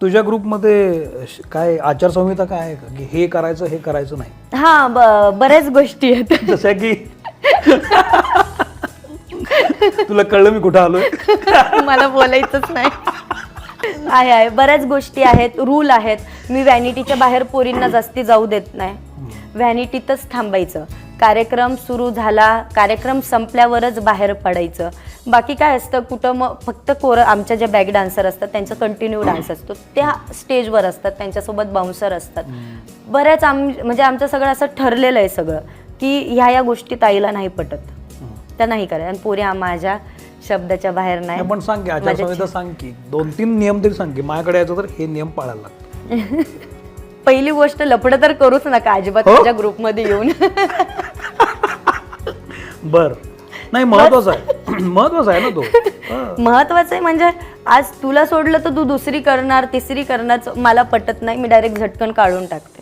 तुझ्या ग्रुपमध्ये काय आचारसंहिता काय आहे का की हे करायचं हे करायचं नाही? हा बऱ्याच गोष्टी आहेत. जसं की तुला कळलं मी कुठं आलोय? मला बोलायचंच नाही. आहे बऱ्याच गोष्टी आहेत, रूल आहेत. मी व्हॅनिटीच्या बाहेर पोरींना जास्ती जाऊ देत नाही. व्हॅनिटीतच थांबायचं. कार्यक्रम सुरू झाला, कार्यक्रम संपल्यावरच बाहेर पडायचं. बाकी काय असतं कुठं मग फक्त आमच्या ज्या बॅक डान्सर असतात त्यांचा कंटिन्यू डान्स असतो, त्या स्टेजवर असतात, त्यांच्यासोबत बाउन्सर असतात. बऱ्याच म्हणजे आमचं सगळं असं ठरलेलं आहे सगळं की ह्या गोष्टी ताईला नाही पटत, त्या नाही करायच्या. आणि पोरी माझ्या शब्दाच्या बाहेर नाही. पण सांग की आचारसंहिता सांग की 2-3 नियम तरी सांग की माझ्याकडे यायचं तर हे नियम पाळायला लागतात. पहिली गोष्ट लफडं तर करूच नका अजिबात माझ्या ग्रुपमध्ये येऊन. बर नाही महत्वाचं आहे, महत्वाचं आहे ना तो. महत्वाचं आहे म्हणजे आज तुला सोडलं तर तू दुसरी करणार, तिसरी करणार, मला पटत नाही. मी डायरेक्ट झटकन काढून टाकते.